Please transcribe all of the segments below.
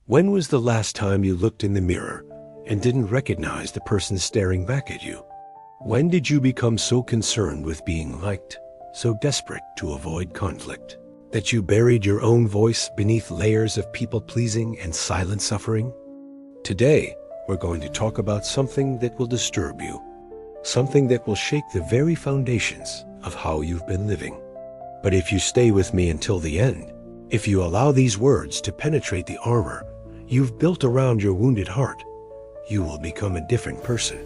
When was the last time you looked in the mirror and didn't recognize the person staring back at you? When did you become so concerned with being liked, so desperate to avoid conflict, that you buried your own voice beneath layers of people-pleasing and silent suffering? Today, we're going to talk about something that will disturb you, something that will shake the very foundations of how you've been living. But if you stay with me until the end, if you allow these words to penetrate the armor you've built around your wounded heart, you will become a different person.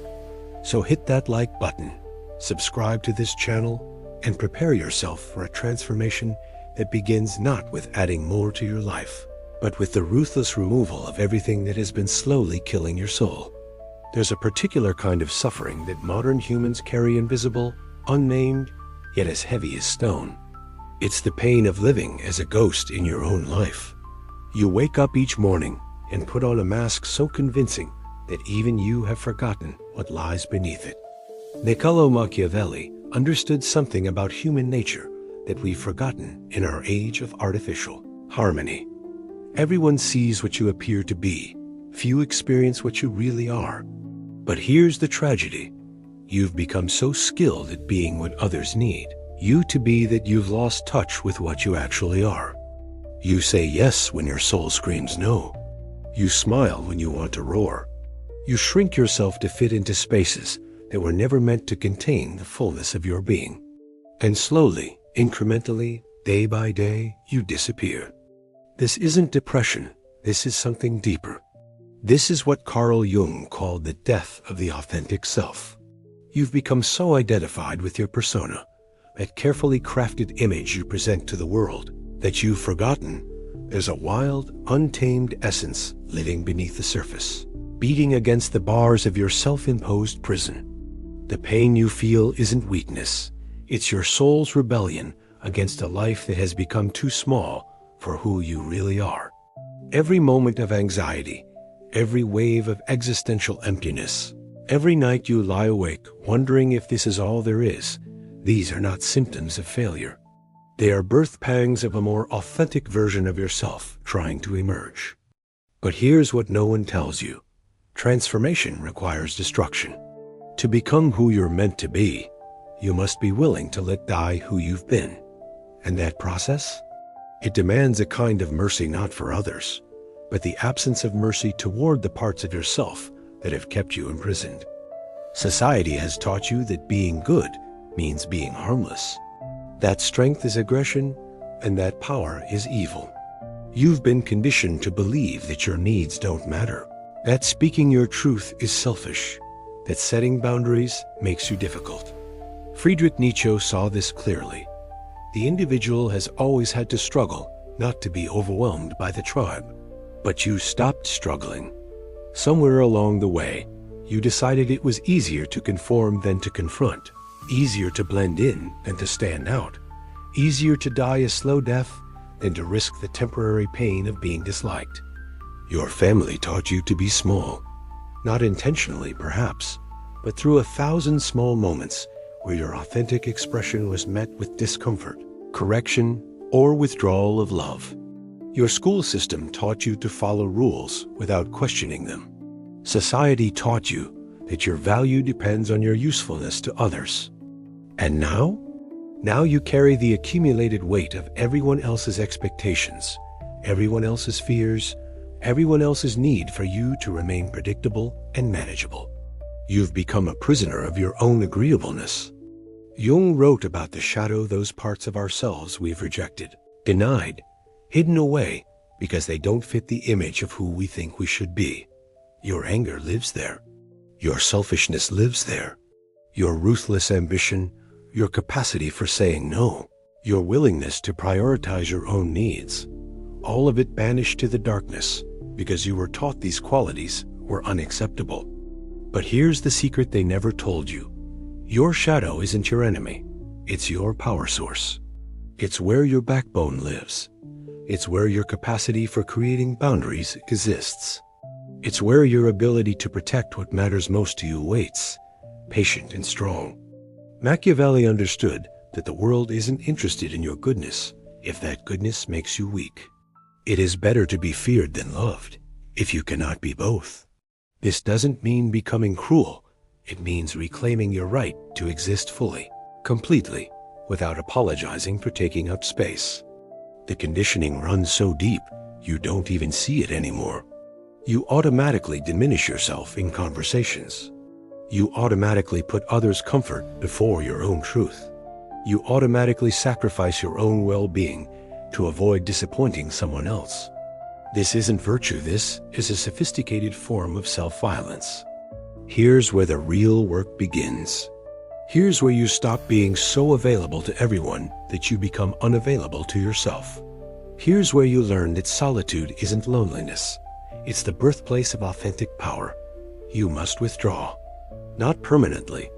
So hit that like button, subscribe to this channel, and prepare yourself for a transformation that begins not with adding more to your life, but with the ruthless removal of everything that has been slowly killing your soul. There's a particular kind of suffering that modern humans carry invisible, unnamed, yet as heavy as stone. It's the pain of living as a ghost in your own life. You wake up each morning and put on a mask so convincing that even you have forgotten what lies beneath it. Niccolo Machiavelli understood something about human nature that we've forgotten in our age of artificial harmony. Everyone sees what you appear to be. Few experience what you really are. But here's the tragedy. You've become so skilled at being what others need you to be that you've lost touch with what you actually are. You say yes when your soul screams no. You smile when you want to roar. You shrink yourself to fit into spaces that were never meant to contain the fullness of your being. And slowly, incrementally, day by day, you disappear. This isn't depression. This is something deeper. This is what Carl Jung called the death of the authentic self. You've become so identified with your persona, that carefully crafted image you present to the world, that you've forgotten there's a wild, untamed essence living beneath the surface, beating against the bars of your self-imposed prison. The pain you feel isn't weakness. It's your soul's rebellion against a life that has become too small for who you really are. Every moment of anxiety, every wave of existential emptiness, every night you lie awake wondering if this is all there is, these are not symptoms of failure. They are birth pangs of a more authentic version of yourself trying to emerge. But here's what no one tells you. Transformation requires destruction. To become who you're meant to be, you must be willing to let die who you've been. And that process? It demands a kind of mercy not for others, but the absence of mercy toward the parts of yourself that have kept you imprisoned. Society has taught you that being good means being harmless. That strength is aggression, and that power is evil. You've been conditioned to believe that your needs don't matter, that speaking your truth is selfish, that setting boundaries makes you difficult. Friedrich Nietzsche saw this clearly. The individual has always had to struggle not to be overwhelmed by the tribe. But you stopped struggling. Somewhere along the way, you decided it was easier to conform than to confront. Easier to blend in than to stand out. Easier to die a slow death than to risk the temporary pain of being disliked. Your family taught you to be small. Not intentionally, perhaps, but through 1,000 small moments where your authentic expression was met with discomfort, correction, or withdrawal of love. Your school system taught you to follow rules without questioning them. Society taught you that your value depends on your usefulness to others. And now? Now you carry the accumulated weight of everyone else's expectations, everyone else's fears, everyone else's need for you to remain predictable and manageable. You've become a prisoner of your own agreeableness. Jung wrote about the shadow, those parts of ourselves we've rejected, denied, hidden away because they don't fit the image of who we think we should be. Your anger lives there. Your selfishness lives there. Your ruthless ambition, your capacity for saying no, your willingness to prioritize your own needs, all of it banished to the darkness because you were taught these qualities were unacceptable. But here's the secret they never told you. Your shadow isn't your enemy. It's your power source. It's where your backbone lives. It's where your capacity for creating boundaries exists. It's where your ability to protect what matters most to you waits, patient and strong. Machiavelli understood that the world isn't interested in your goodness if that goodness makes you weak. It is better to be feared than loved. if you cannot be both. This doesn't mean becoming cruel. It means reclaiming your right to exist fully, completely, without apologizing for taking up space. The conditioning runs so deep, you don't even see it anymore. You automatically diminish yourself in conversations. You automatically put others' comfort before your own truth. You automatically sacrifice your own well-being to avoid disappointing someone else. This isn't virtue, this is a sophisticated form of self-violence. Here's where the real work begins. Here's where you stop being so available to everyone that you become unavailable to yourself. Here's where you learn that solitude isn't loneliness. It's the birthplace of authentic power. You must withdraw. Not permanently,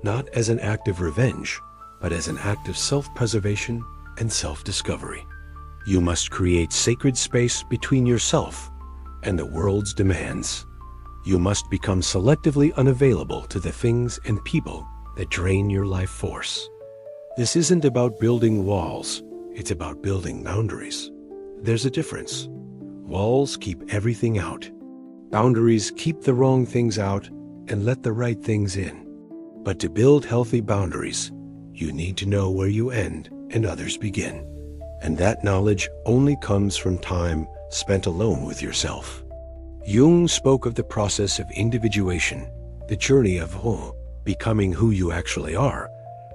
not as an act of revenge, but as an act of self-preservation and self-discovery. You must create sacred space between yourself and the world's demands. You must become selectively unavailable to the things and people that drain your life force. This isn't about building walls, it's about building boundaries. There's a difference. Walls keep everything out. Boundaries keep the wrong things out and let the right things in. But to build healthy boundaries, you need to know where you end and others begin. And that knowledge only comes from time spent alone with yourself. Jung spoke of the process of individuation, the journey of becoming who you actually are,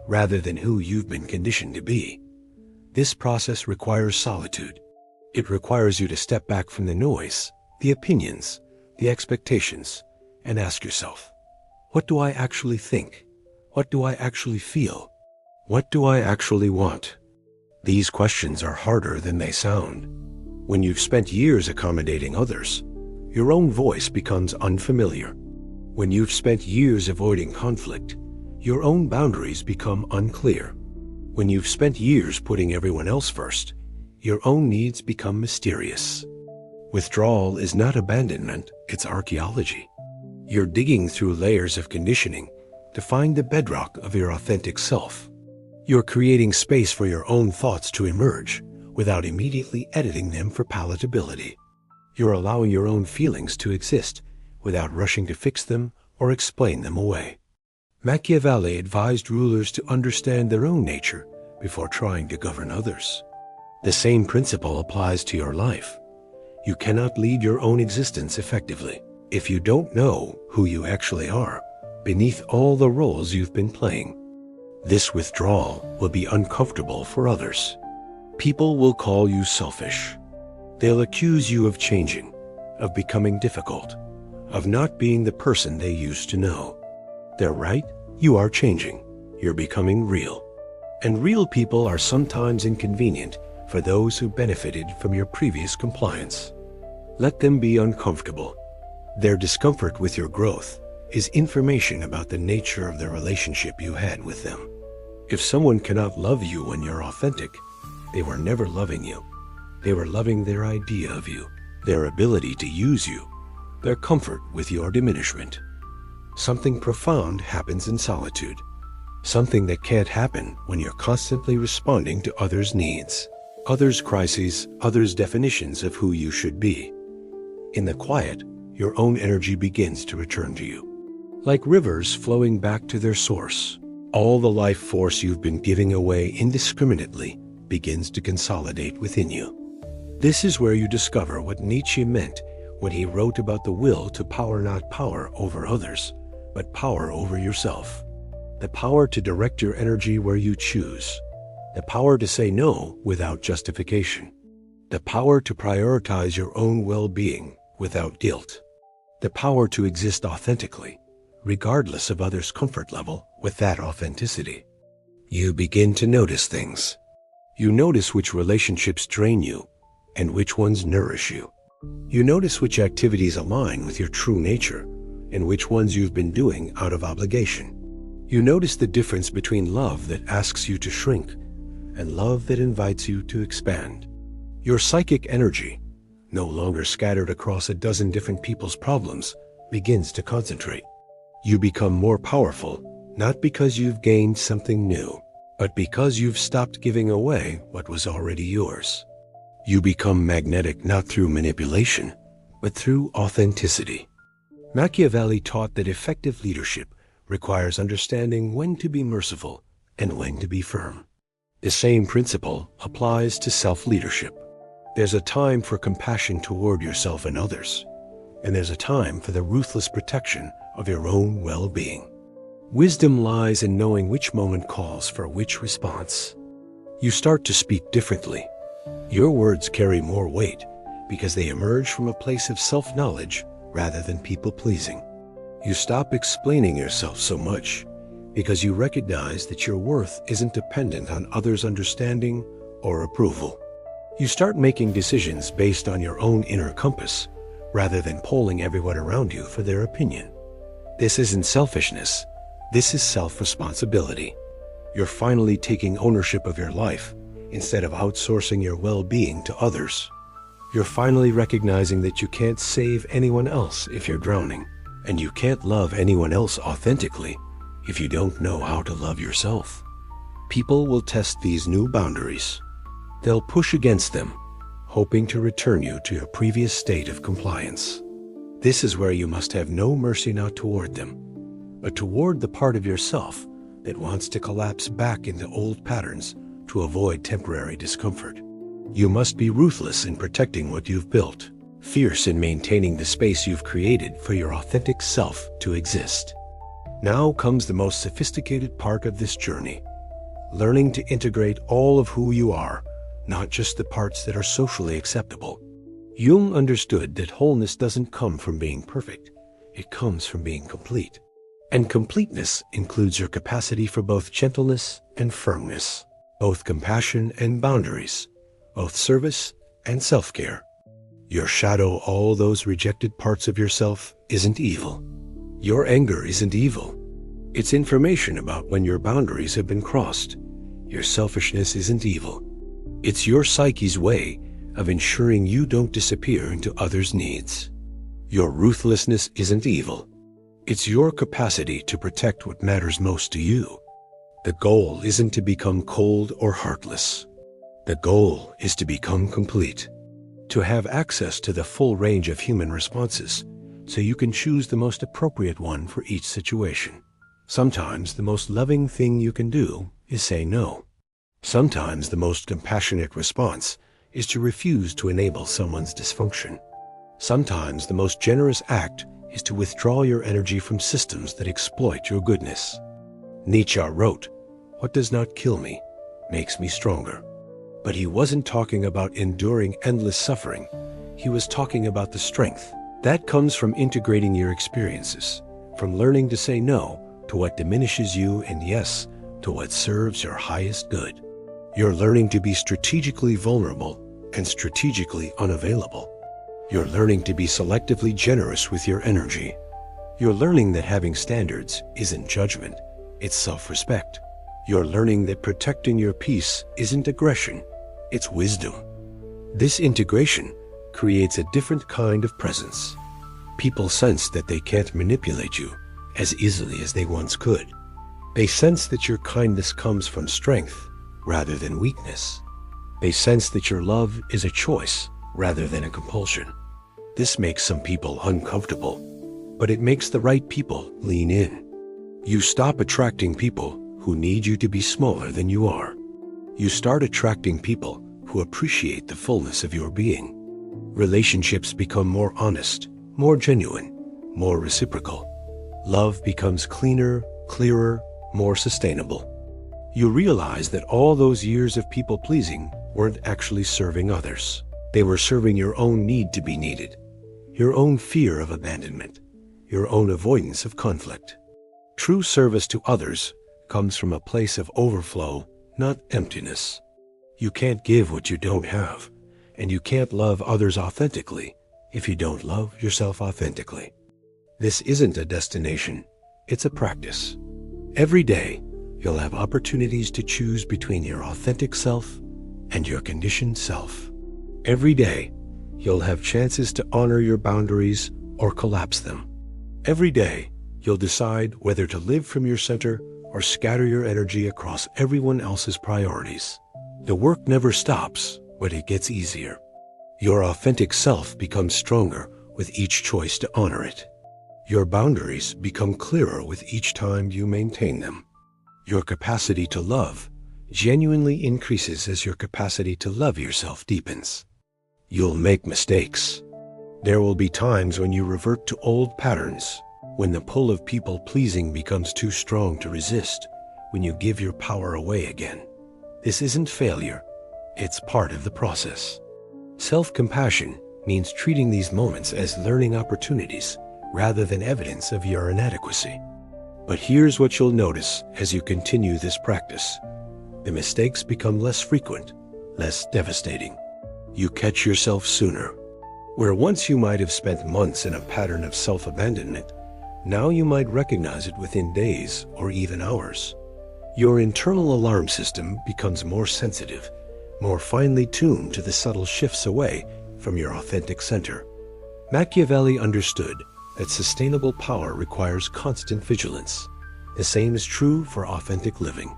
rather than who you've been conditioned to be. This process requires solitude. It requires you to step back from the noise, the opinions, the expectations, and ask yourself, what do I actually think? What do I actually feel? What do I actually want? These questions are harder than they sound. When you've spent years accommodating others, your own voice becomes unfamiliar. When you've spent years avoiding conflict, your own boundaries become unclear. When you've spent years putting everyone else first, your own needs become mysterious. Withdrawal is not abandonment, it's archaeology. You're digging through layers of conditioning to find the bedrock of your authentic self. You're creating space for your own thoughts to emerge without immediately editing them for palatability. You're allowing your own feelings to exist without rushing to fix them or explain them away. Machiavelli advised rulers to understand their own nature before trying to govern others. The same principle applies to your life. You cannot lead your own existence effectively if you don't know who you actually are beneath all the roles you've been playing. This withdrawal will be uncomfortable for others. People will call you selfish. They'll accuse you of changing, of becoming difficult, of not being the person they used to know. They're right, you are changing. You're becoming real. And real people are sometimes inconvenient for those who benefited from your previous compliance. Let them be uncomfortable. Their discomfort with your growth is information about the nature of the relationship you had with them. If someone cannot love you when you're authentic, they were never loving you. They were loving their idea of you, their ability to use you, their comfort with your diminishment. Something profound happens in solitude. Something that can't happen when you're constantly responding to others' needs, others' crises, others' definitions of who you should be. In the quiet, your own energy begins to return to you. Like rivers flowing back to their source, all the life force you've been giving away indiscriminately begins to consolidate within you. This is where you discover what Nietzsche meant when he wrote about the will to power not power over others, but power over yourself. The power to direct your energy where you choose. The power to say no without justification. The power to prioritize your own well-being without guilt. The power to exist authentically, regardless of others' comfort level with that authenticity. You begin to notice things. You notice which relationships drain you and which ones nourish you. You notice which activities align with your true nature and which ones you've been doing out of obligation. You notice the difference between love that asks you to shrink and love that invites you to expand. Your psychic energy, no longer scattered across a dozen different people's problems, begins to concentrate. You become more powerful, not because you've gained something new, but because you've stopped giving away what was already yours. You become magnetic not through manipulation, but through authenticity. Machiavelli taught that effective leadership requires understanding when to be merciful and when to be firm. The same principle applies to self-leadership. There's a time for compassion toward yourself and others, and there's a time for the ruthless protection of your own well-being. Wisdom lies in knowing which moment calls for which response. You start to speak differently. Your words carry more weight because they emerge from a place of self-knowledge rather than people-pleasing. You stop explaining yourself so much because you recognize that your worth isn't dependent on others' understanding or approval. You start making decisions based on your own inner compass rather than polling everyone around you for their opinion. This isn't selfishness. This is self-responsibility. You're finally taking ownership of your life instead of outsourcing your well-being to others. You're finally recognizing that you can't save anyone else if you're drowning, and you can't love anyone else authentically if you don't know how to love yourself. People will test these new boundaries. They'll push against them, hoping to return you to your previous state of compliance. This is where you must have no mercy not toward them, but toward the part of yourself that wants to collapse back into old patterns to avoid temporary discomfort. You must be ruthless in protecting what you've built, fierce in maintaining the space you've created for your authentic self to exist. Now comes the most sophisticated part of this journey, learning to integrate all of who you are, not just the parts that are socially acceptable. Jung understood that wholeness doesn't come from being perfect, it comes from being complete. And completeness includes your capacity for both gentleness and firmness, both compassion and boundaries, both service and self-care. Your shadow, all those rejected parts of yourself, isn't evil. Your anger isn't evil. It's information about when your boundaries have been crossed. Your selfishness isn't evil. It's your psyche's way of ensuring you don't disappear into others' needs. Your ruthlessness isn't evil. It's your capacity to protect what matters most to you. The goal isn't to become cold or heartless. The goal is to become complete, to have access to the full range of human responses, so you can choose the most appropriate one for each situation. Sometimes the most loving thing you can do is say no. Sometimes the most compassionate response is to refuse to enable someone's dysfunction. Sometimes the most generous act is to withdraw your energy from systems that exploit your goodness. Nietzsche wrote, "What does not kill me makes me stronger." But he wasn't talking about enduring endless suffering. He was talking about the strength that comes from integrating your experiences, from learning to say no to what diminishes you and yes to what serves your highest good. You're learning to be strategically vulnerable and strategically unavailable. You're learning to be selectively generous with your energy. You're learning that having standards isn't judgment, it's self-respect. You're learning that protecting your peace isn't aggression, it's wisdom. This integration creates a different kind of presence. People sense that they can't manipulate you as easily as they once could. They sense that your kindness comes from strength rather than weakness. They sense that your love is a choice rather than a compulsion. This makes some people uncomfortable, but it makes the right people lean in. You stop attracting people who need you to be smaller than you are. You start attracting people who appreciate the fullness of your being. Relationships become more honest, more genuine, more reciprocal. Love becomes cleaner, clearer, more sustainable. You realize that all those years of people-pleasing weren't actually serving others. They were serving your own need to be needed, your own fear of abandonment, your own avoidance of conflict. True service to others comes from a place of overflow, not emptiness. You can't give what you don't have, and you can't love others authentically if you don't love yourself authentically. This isn't a destination, it's a practice. Every day, you'll have opportunities to choose between your authentic self and your conditioned self. Every day, you'll have chances to honor your boundaries or collapse them. Every day, you'll decide whether to live from your center or scatter your energy across everyone else's priorities. The work never stops, but it gets easier. Your authentic self becomes stronger with each choice to honor it. Your boundaries become clearer with each time you maintain them. Your capacity to love genuinely increases as your capacity to love yourself deepens. You'll make mistakes. There will be times when you revert to old patterns, when the pull of people-pleasing becomes too strong to resist, when you give your power away again. This isn't failure, it's part of the process. Self-compassion means treating these moments as learning opportunities rather than evidence of your inadequacy. But here's what you'll notice as you continue this practice. The mistakes become less frequent, less devastating. You catch yourself sooner. Where once you might have spent months in a pattern of self-abandonment, now you might recognize it within days or even hours. Your internal alarm system becomes more sensitive, more finely tuned to the subtle shifts away from your authentic center. Machiavelli understood that sustainable power requires constant vigilance. The same is true for authentic living.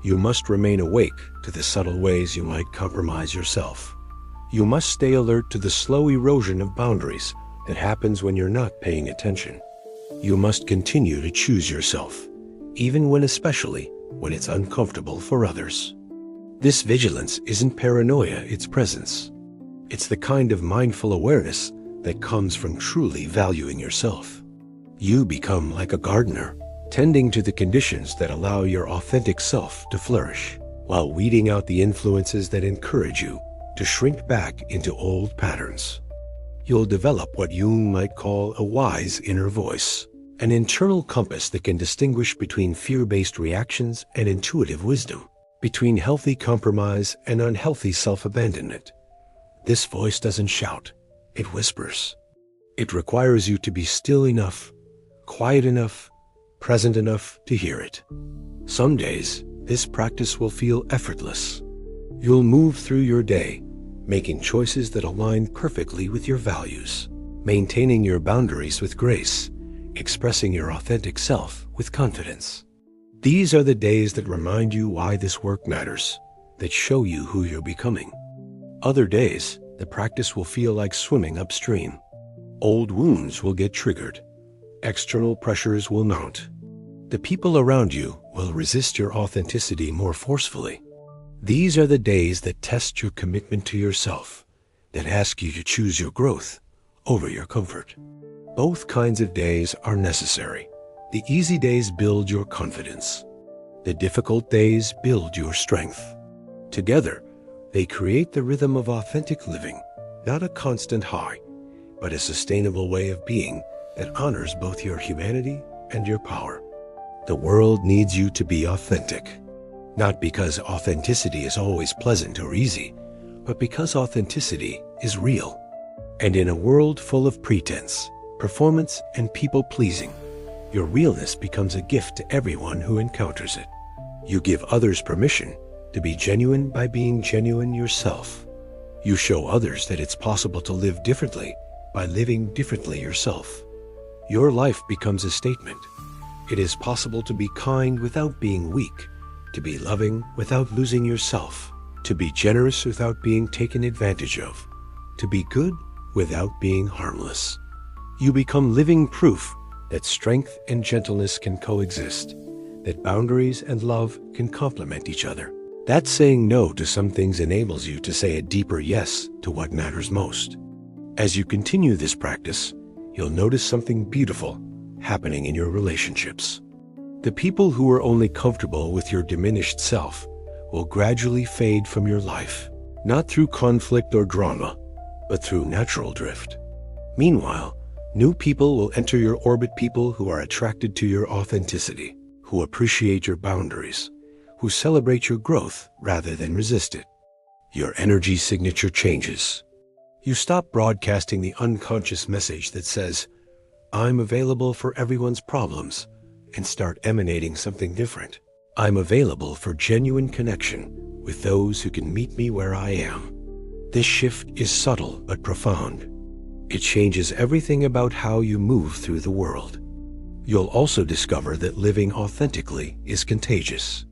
You must remain awake to the subtle ways you might compromise yourself. You must stay alert to the slow erosion of boundaries that happens when you're not paying attention. You must continue to choose yourself, especially when it's uncomfortable for others. This vigilance isn't paranoia, it's presence. It's the kind of mindful awareness that comes from truly valuing yourself. You become like a gardener, tending to the conditions that allow your authentic self to flourish, while weeding out the influences that encourage you to shrink back into old patterns. You'll develop what Jung might call a wise inner voice, an internal compass that can distinguish between fear-based reactions and intuitive wisdom, between healthy compromise and unhealthy self-abandonment. This voice doesn't shout, it whispers. It requires you to be still enough, quiet enough, present enough to hear it. Some days, this practice will feel effortless. You'll move through your day, making choices that align perfectly with your values, maintaining your boundaries with grace, expressing your authentic self with confidence. These are the days that remind you why this work matters, that show you who you're becoming. Other days, the practice will feel like swimming upstream. Old wounds will get triggered. External pressures will mount. The people around you will resist your authenticity more forcefully. These are the days that test your commitment to yourself, that ask you to choose your growth over your comfort. Both kinds of days are necessary. The easy days build your confidence. The difficult days build your strength. Together, they create the rhythm of authentic living, not a constant high, but a sustainable way of being that honors both your humanity and your power. The world needs you to be authentic, not because authenticity is always pleasant or easy, but because authenticity is real. And in a world full of pretense, performance, and people-pleasing, your realness becomes a gift to everyone who encounters it. You give others permission to be genuine by being genuine yourself. You show others that it's possible to live differently by living differently yourself. Your life becomes a statement. It is possible to be kind without being weak, to be loving without losing yourself, to be generous without being taken advantage of, to be good without being harmless. You become living proof that strength and gentleness can coexist, that boundaries and love can complement each other. That saying no to some things enables you to say a deeper yes to what matters most. As you continue this practice, you'll notice something beautiful happening in your relationships. The people who are only comfortable with your diminished self will gradually fade from your life, not through conflict or drama, but through natural drift. Meanwhile, new people will enter your orbit, people who are attracted to your authenticity, who appreciate your boundaries, who celebrate your growth rather than resist it. Your energy signature changes. You stop broadcasting the unconscious message that says, "I'm available for everyone's problems," and start emanating something different. "I'm available for genuine connection with those who can meet me where I am." This shift is subtle but profound. It changes everything about how you move through the world. You'll also discover that living authentically is contagious.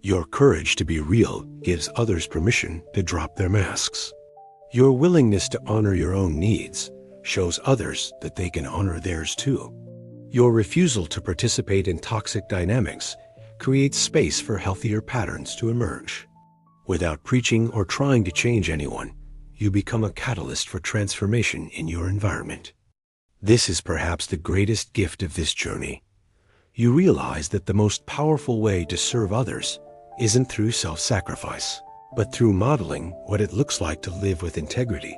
Your courage to be real gives others permission to drop their masks. Your willingness to honor your own needs shows others that they can honor theirs too. Your refusal to participate in toxic dynamics creates space for healthier patterns to emerge. Without preaching or trying to change anyone, you become a catalyst for transformation in your environment. This is perhaps the greatest gift of this journey. You realize that the most powerful way to serve others isn't through self-sacrifice, but through modeling what it looks like to live with integrity,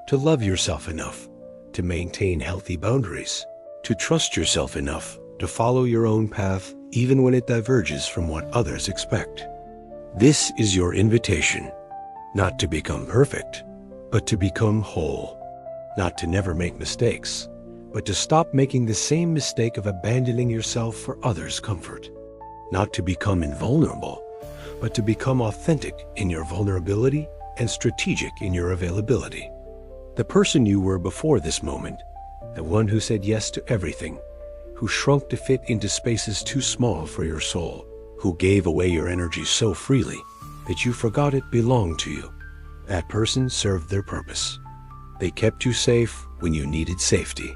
to love yourself enough to maintain healthy boundaries, to trust yourself enough to follow your own path even when it diverges from what others expect. This is your invitation, not to become perfect, but to become whole, not to never make mistakes, but to stop making the same mistake of abandoning yourself for others' comfort, not to become invulnerable, but to become authentic in your vulnerability and strategic in your availability. The person you were before this moment, the one who said yes to everything, who shrunk to fit into spaces too small for your soul, who gave away your energy so freely that you forgot it belonged to you. That person served their purpose. They kept you safe when you needed safety.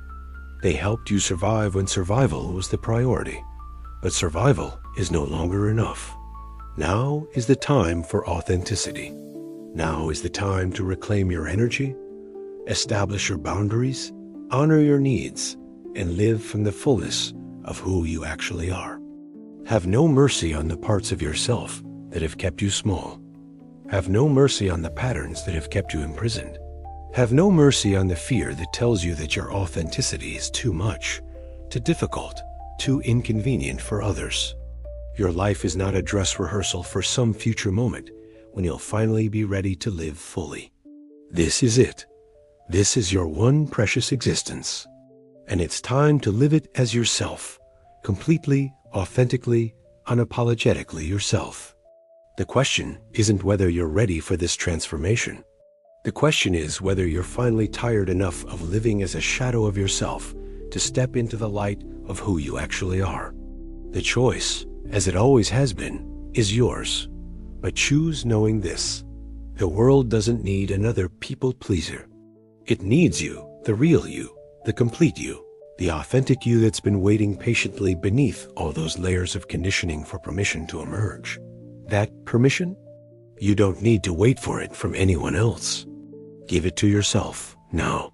They helped you survive when survival was the priority. But survival is no longer enough. Now is the time for authenticity. Now is the time to reclaim your energy, establish your boundaries, honor your needs, and live from the fullness of who you actually are. Have no mercy on the parts of yourself that have kept you small. Have no mercy on the patterns that have kept you imprisoned. Have no mercy on the fear that tells you that your authenticity is too much, too difficult, too inconvenient for others. Your life is not a dress rehearsal for some future moment when you'll finally be ready to live fully. This is it. This is your one precious existence. And it's time to live it as yourself, completely, authentically, unapologetically yourself. The question isn't whether you're ready for this transformation. The question is whether you're finally tired enough of living as a shadow of yourself to step into the light of who you actually are. The choice, as it always has been, is yours. But choose knowing this: the world doesn't need another people pleaser. It needs you, the real you, the complete you, the authentic you that's been waiting patiently beneath all those layers of conditioning for permission to emerge. That permission? You don't need to wait for it from anyone else. Give it to yourself now.